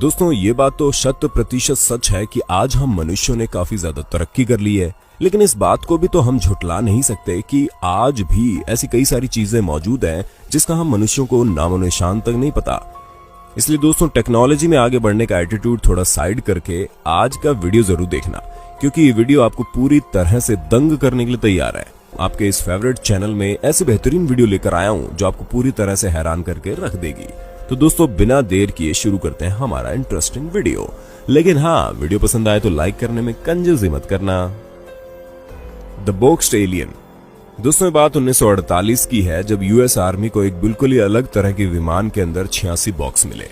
दोस्तों ये बात तो 100% सच है कि आज हम मनुष्यों ने काफी ज्यादा तरक्की कर ली है, लेकिन इस बात को भी तो हम झुटला नहीं सकते कि आज भी ऐसी कई सारी चीजें मौजूद हैं जिसका हम मनुष्यों को नामो निशान तक नहीं पता। इसलिए दोस्तों टेक्नोलॉजी में आगे बढ़ने का एटीट्यूड थोड़ा साइड करके आज का वीडियो जरूर देखना, क्योंकि ये वीडियो आपको पूरी तरह से दंग करने के लिए तैयार है। आपके इस फेवरेट चैनल में ऐसी बेहतरीन वीडियो लेकर आया हूं जो आपको पूरी तरह से हैरान करके रख देगी। तो दोस्तों बिना देर किए शुरू करते हैं हमारा इंटरेस्टिंग वीडियो। लेकिन हाँ, वीडियो पसंद आए तो लाइक करने में कंजूसी मत करना। The boxed alien. दोस्तों ये बात 1948 की है, जब यूएस आर्मी को एक बिल्कुल ही अलग तरह के विमान के अंदर 86 बॉक्स मिले,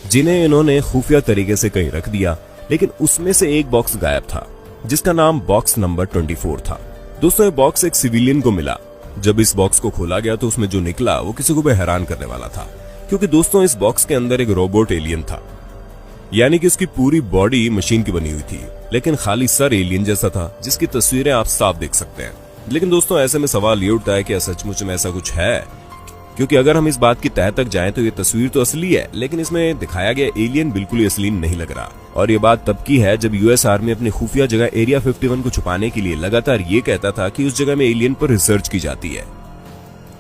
जिन्हें इन्होंने खुफिया तरीके से कहीं रख दिया। लेकिन उसमें से एक बॉक्स गायब था जिसका नाम बॉक्स नंबर 24 था। दोस्तों ये बॉक्स एक सिविलियन को मिला। जब इस बॉक्स को खोला गया तो उसमें जो निकला वो किसी को भी हैरान करने वाला था, क्योंकि दोस्तों इस बॉक्स के अंदर एक रोबोट एलियन था, यानी कि उसकी पूरी बॉडी मशीन की बनी हुई थी, लेकिन खाली सर एलियन जैसा था, जिसकी तस्वीरें आप साफ देख सकते हैं। लेकिन दोस्तों ऐसे में सवाल ये उठता है कि सचमुच में ऐसा कुछ है, क्योंकि अगर हम इस बात की तह तक जाएं तो ये तस्वीर तो असली है, लेकिन इसमें दिखाया गया एलियन बिल्कुल ही असली नहीं लग रहा। और ये बात तब की है जब यूएस आर्मी अपनी खुफिया जगह एरिया 51 को छुपाने के लिए लगातार ये कहता था कि उस जगह में एलियन पर रिसर्च की जाती है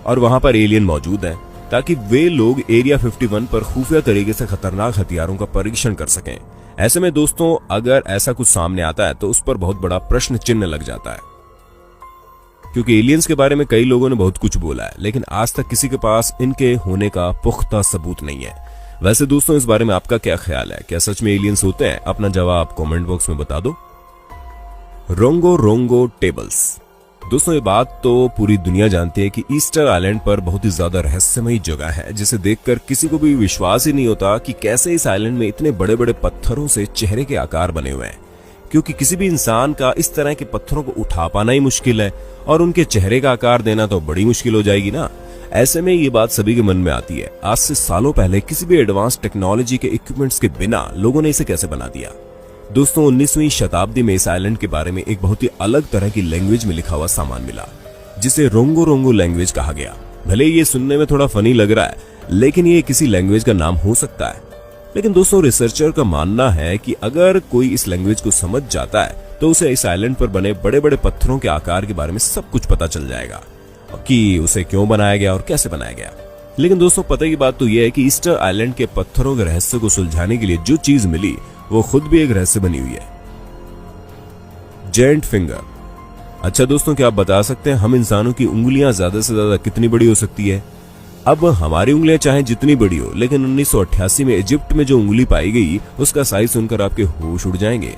और वहां पर एलियन मौजूद है, ताकि वे लोग एरिया 51 पर खुफिया तरीके से खतरनाक हथियारों का परीक्षण कर सकें। ऐसे में दोस्तों अगर ऐसा कुछ सामने आता है तो उस पर बहुत बड़ा प्रश्न चिन्ह लग जाता है, क्योंकि एलियंस के बारे में कई लोगों ने बहुत कुछ बोला है, लेकिन आज तक किसी के पास इनके होने का पुख्ता सबूत नहीं है। वैसे दोस्तों इस बारे में आपका क्या ख्याल है? क्या सच में एलियंस होते हैं? अपना जवाब कमेंट बॉक्स में बता दो। रोंगो रोंगो टेबल्स। दोस्तों ये बात तो पूरी दुनिया जानती है कि ईस्टर आइलैंड पर बहुत ही ज्यादा रहस्यमयी जगह है, जिसे देखकर किसी को भी विश्वास ही नहीं होता कि कैसे इस आइलैंड में इतने बड़े बड़े पत्थरों से चेहरे के आकार बने हुए हैं, क्योंकि किसी भी इंसान का इस तरह के पत्थरों को उठा पाना ही मुश्किल है और उनके चेहरे का आकार देना तो बड़ी मुश्किल हो जाएगी ना। ऐसे में ये बात सभी के मन में आती है, आज से सालों पहले किसी भी एडवांस टेक्नोलॉजी के इक्विपमेंट्स के बिना लोगों ने इसे कैसे बना दिया। दोस्तों 19वीं शताब्दी में इस आइलैंड के बारे में एक बहुत ही अलग तरह की लैंग्वेज में लिखा हुआ सामान मिला, जिसे रोंगो रोंगो लैंग्वेज कहा गया। भले ये सुनने में थोड़ा फनी लग रहा है, लेकिन ये किसी लैंग्वेज का नाम हो सकता है। लेकिन दोस्तों रिसर्चर का मानना है कि अगर कोई इस लैंग्वेज को समझ जाता है तो उसे इस आइलैंड पर बने बड़े बड़े पत्थरों के आकार के बारे में सब कुछ पता चल जाएगा कि उसे क्यों बनाया गया और कैसे बनाया गया। लेकिन दोस्तों पता की बात तो यह है कि ईस्टर आइलैंड के पत्थरों के रहस्य को सुलझाने के लिए जो चीज मिली वो खुद भी एक रहस्य बनी हुई है, जायंट फिंगर। अच्छा दोस्तों क्या आप बता सकते हैं हम इंसानों की उंगलियां ज्यादा से ज्यादा कितनी बड़ी हो सकती है? अब हमारी उंगलियां चाहे जितनी बड़ी हो, लेकिन 1988 में इजिप्ट में जो उंगली पाई गई उसका साइज सुनकर आपके होश उड़ जाएंगे।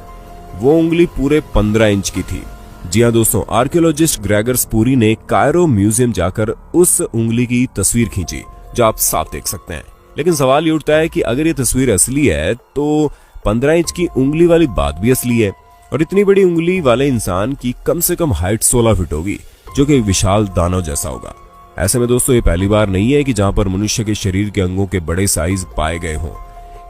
वो उंगली पूरे 15 इंच की थी। जी हाँ दोस्तों, आर्कियोलॉजिस्ट ग्रेगर स्पूरी ने कायरो म्यूजियम जाकर उस उंगली की तस्वीर खींची, जो आप साफ देख सकते हैं। लेकिन सवाल ये उठता है कि अगर ये तस्वीर असली है तो 15 इंच की उंगली वाली बात भी असली है, और इतनी बड़ी उंगली वाले इंसान की कम से कम हाइट 16 फीट होगी, जो कि एक विशाल दानव जैसा होगा। ऐसे में दोस्तों ये पहली बार नहीं है कि जहां पर मनुष्य के शरीर के अंगों के बड़े साइज पाए गए हों,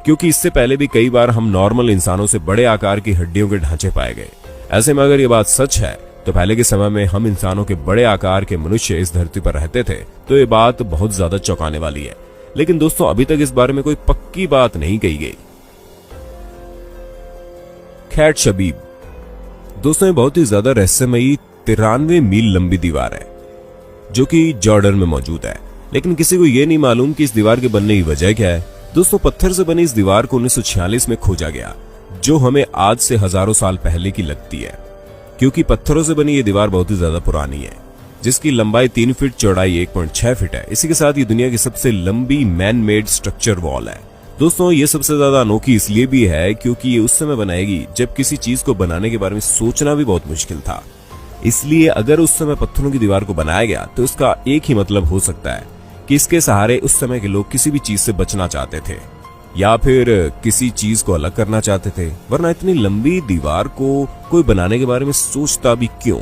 क्योंकि इससे पहले भी कई बार हम नॉर्मल इंसानों से बड़े आकार की हड्डियों के ढांचे पाए गए। ऐसे में अगर ये बात सच है तो पहले के समय में हम इंसानों के बड़े आकार के मनुष्य इस धरती पर रहते थे, तो ये बात बहुत ज्यादा चौंकाने वाली है। लेकिन दोस्तों अभी तक इस बारे में कोई पक्की बात नहीं कही गई। खैट शबीब। दोस्तों ये बहुत ही ज्यादा रहस्यमयी 93 मील लंबी दीवार है, जो कि जॉर्डन में मौजूद है, लेकिन किसी को यह नहीं मालूम कि इस दीवार के बनने की वजह क्या है। दोस्तों पत्थर से बनी इस दीवार को 1946 में खोजा गया, जो हमें आज से हजारों साल पहले की लगती है, क्योंकि पत्थरों से बनी ये दीवार बहुत ही ज्यादा पुरानी है, जिसकी लंबाई 3 फीट, चौड़ाई 1.6 फीट है। इसी के साथ ये दुनिया की सबसे लंबी मैन मेड स्ट्रक्चर वॉल है। दोस्तों ये सबसे ज्यादा अनोखी इसलिए भी है क्योंकि ये उस समय बनाएगी जब किसी चीज को बनाने के बारे में सोचना भी बहुत मुश्किल था। इसलिए अगर उस समय पत्थरों की दीवार को बनाया गया तो इसका एक ही मतलब हो सकता है कि इसके सहारे उस समय के लोग किसी भी चीज से बचना चाहते थे, या फिर किसी चीज को अलग करना चाहते थे, वरना इतनी लंबी दीवार को कोई बनाने के बारे में सोचता भी क्यों।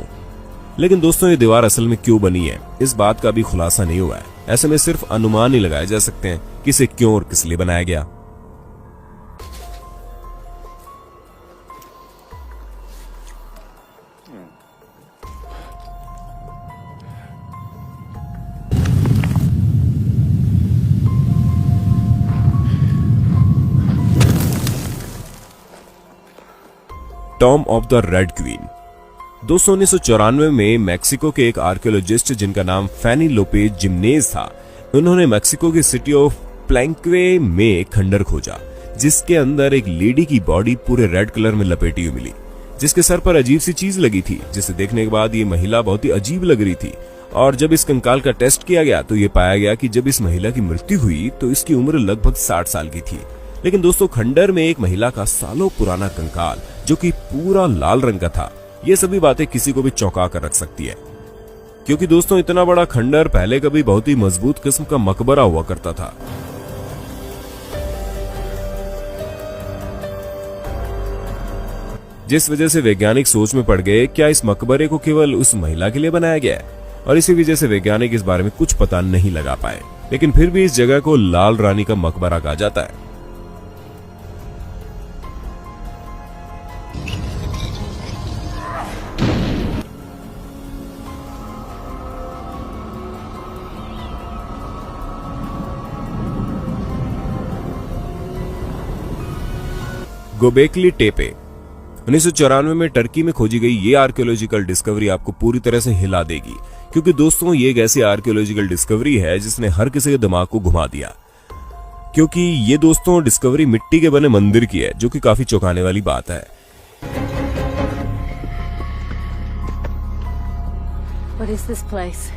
लेकिन दोस्तों ये दीवार असल में क्यों बनी है, इस बात का भी खुलासा नहीं हुआ है। ऐसे में सिर्फ अनुमान ही लगाए जा सकते हैं कि इसे क्यों और किस लिए बनाया गया। Tom of the red queen. दोस्तों 1994 में मैक्सिको के एक आर्कियोलॉजिस्ट जिनका नाम फैनी लोपेज जिमनेज था, उन्होंने मैक्सिको की सिटी ऑफ प्लैंक्वे में खंडर खोजा जिसके अंदर एक लेडी की बॉडी पूरे रेड कलर में लपेटी हुई मिली, जिसके सर पर अजीब सी चीज लगी थी, जिसे देखने के बाद ये महिला बहुत ही अजीब लग रही थी। और जब इस कंकाल का टेस्ट किया गया तो ये पाया गया कि जब इस महिला की मृत्यु हुई तो इसकी उम्र लगभग 60 साल की थी। लेकिन दोस्तों खंडर में एक महिला का सालों पुराना कंकाल जो कि पूरा लाल रंग का था, ये सभी बातें किसी को भी चौंका कर रख सकती है, क्योंकि दोस्तों इतना बड़ा खंडर पहले कभी बहुत ही मजबूत किस्म का मकबरा हुआ करता था। जिस वजह से वैज्ञानिक सोच में पड़ गए क्या इस मकबरे को केवल उस महिला के लिए बनाया गया है, और इसी वजह से वैज्ञानिक इस बारे में कुछ पता नहीं लगा पाए। लेकिन फिर भी इस जगह को लाल रानी का मकबरा कहा जाता है। गोबेकली टेपे 1994 में टर्की में खोजी गई ये आर्कियोलॉजिकल डिस्कवरी आपको पूरी तरह से हिला देगी, क्योंकि दोस्तों ये एक ऐसी आर्कियोलॉजिकल डिस्कवरी है जिसने हर किसी के दिमाग को घुमा दिया। क्योंकि ये दोस्तों डिस्कवरी मिट्टी के बने मंदिर की है, जो कि काफी चौंकाने वाली बात है। What is this place?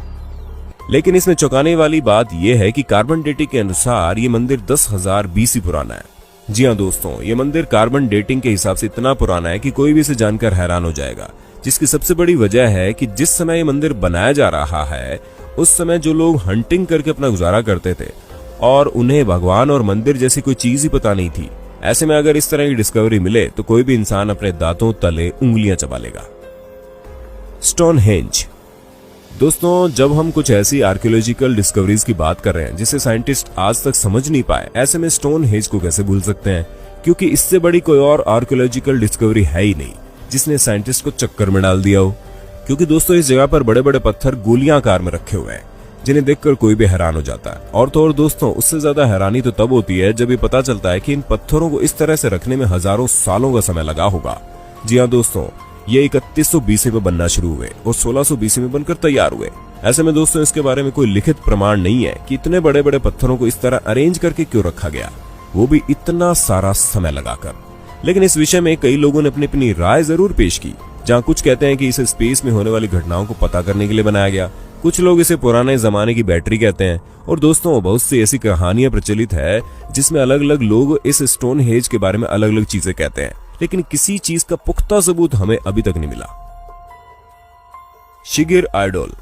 लेकिन इसमें चौंकाने वाली बात यह है कि कार्बन डेटिंग के अनुसार ये मंदिर 10,000 BC पुराना है। जी हाँ दोस्तों, ये मंदिर कार्बन डेटिंग के हिसाब से इतना पुराना है कि कोई भी इसे जानकर हैरान हो जाएगा, जिसकी सबसे बड़ी वजह है कि जिस समय ये मंदिर बनाया जा रहा है उस समय जो लोग हंटिंग करके अपना गुजारा करते थे और उन्हें भगवान और मंदिर जैसी कोई चीज ही पता नहीं थी। ऐसे में अगर इस तरह की डिस्कवरी मिले तो कोई भी इंसान अपने दांतों तले उंगलियां चबा लेगा। स्टोनहेंज। दोस्तों जब हम कुछ ऐसी आर्कियोलॉजिकल डिस्कवरीज की बात कर रहे हैं जिसे साइंटिस्ट आज तक समझ नहीं पाए, ऐसे में स्टोनहेंज को कैसे भूल सकते हैं, क्योंकि इससे बड़ी कोई और आर्कियोलॉजिकल डिस्कवरी है ही नहीं जिसने साइंटिस्ट को चक्कर में डाल दिया हो। क्योंकि दोस्तों इस जगह पर बड़े बड़े पत्थर गोलियां आकार में रखे हुए हैं जिन्हें देखकर कोई भी हैरान हो जाता है। और तो और दोस्तों उससे ज्यादा हैरानी तो तब होती है जब ये पता चलता है कि इन पत्थरों को इस तरह से रखने में हजारों सालों का समय लगा होगा। जी हाँ दोस्तों, ये 3100 BC में बनना शुरू हुए और 1600 BC में बनकर तैयार हुए। ऐसे में दोस्तों इसके बारे में कोई लिखित प्रमाण नहीं है कि इतने बड़े बड़े पत्थरों को इस तरह अरेंज करके क्यों रखा गया, वो भी इतना सारा समय लगाकर। लेकिन इस विषय में कई लोगों ने अपनी अपनी राय जरूर पेश की। जहां कुछ कहते हैं कि इसे स्पेस में होने वाली घटनाओं को पता करने के लिए बनाया गया, कुछ लोग इसे पुराने जमाने की बैटरी कहते हैं, और दोस्तों बहुत सी ऐसी कहानियां प्रचलित है जिसमें अलग अलग लोग इस स्टोनहेंज के बारे में अलग अलग चीजें कहते हैं, लेकिन किसी चीज का पुख्ता सबूत हमें अभी तक नहीं मिला। शिगिर आइडोल।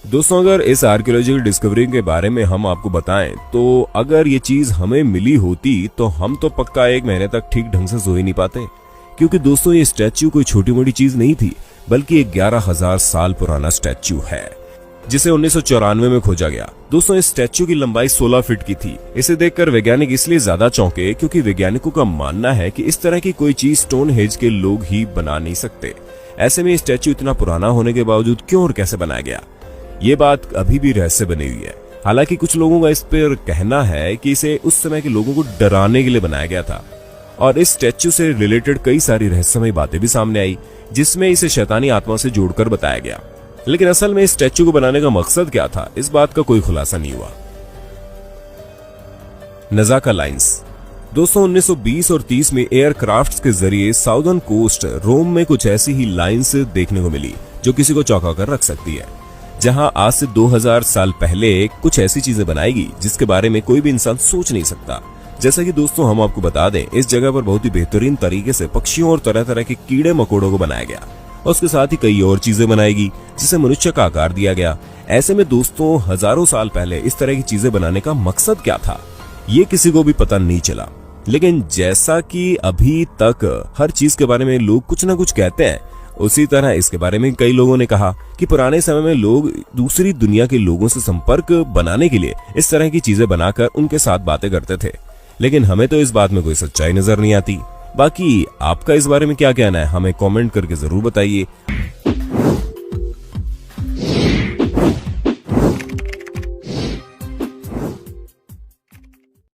दोस्तों अगर इस आर्कियोलॉजिकल डिस्कवरी के बारे में हम आपको बताएं तो अगर ये चीज हमें मिली होती तो हम तो पक्का 1 महीने तक ठीक ढंग से सो ही नहीं पाते, क्योंकि दोस्तों ये स्टैच्यू कोई छोटी मोटी चीज नहीं थी, बल्कि एक 11,000 साल पुराना स्टैच्यू है जिसे 1994 में खोजा गया। दोस्तों इस स्टैच्यू की लंबाई 16 फीट की थी। इसे देखकर वैज्ञानिक इसलिए ज्यादा चौंके क्योंकि वैज्ञानिकों का मानना है कि इस तरह की कोई चीज स्टोनहेंज के लोग ही बना नहीं सकते। ऐसे में स्टैच्यू इतना पुराना होने के बावजूद क्यों और कैसे बनाया गया, ये बात अभी भी रहस्य बनी हुई है। हालांकि कुछ लोगों का इस पर कहना है कि इसे उस समय के लोगों को डराने के लिए बनाया गया था, और इस स्टैच्यू से रिलेटेड कई सारी रहस्यमय बातें भी सामने आई जिसमें इसे शैतानी आत्मा से जोड़कर बताया गया। लेकिन असल में इस स्टैच्यू को बनाने का मकसद क्या था, इस बात का कोई खुलासा नहीं हुआ। नजाका लाइंस। दोस्तों 1920 और 30 में एयरक्राफ्ट्स के जरिए साउदर्न कोस्ट रोम में कुछ ऐसी ही लाइंस देखने को मिली जो किसी को चौंका कर रख सकती है, जहां आज से 2000 साल पहले कुछ ऐसी चीजें बनाएगी जिसके बारे में कोई भी इंसान सोच नहीं सकता। जैसा कि दोस्तों हम आपको बता दें, इस जगह पर बहुत ही बेहतरीन तरीके से पक्षियों और तरह तरह के कीड़े मकोड़ों को बनाया गया, और उसके साथ ही कई और चीजें बनाएगी जिसे मनुष्य का आकार दिया गया। ऐसे में दोस्तों हजारों साल पहले इस तरह की चीजें बनाने का मकसद क्या था, ये किसी को भी पता नहीं चला। लेकिन जैसा कि अभी तक हर चीज के बारे में लोग कुछ ना कुछ कहते हैं, उसी तरह इसके बारे में कई लोगों ने कहा कि पुराने समय में लोग दूसरी दुनिया के लोगों से संपर्क बनाने के लिए इस तरह की चीजें बनाकर उनके साथ बातें करते थे। लेकिन हमें तो इस बात में कोई सच्चाई नजर नहीं आती। बाकी आपका इस बारे में क्या कहना है, हमें कमेंट करके जरूर बताइए।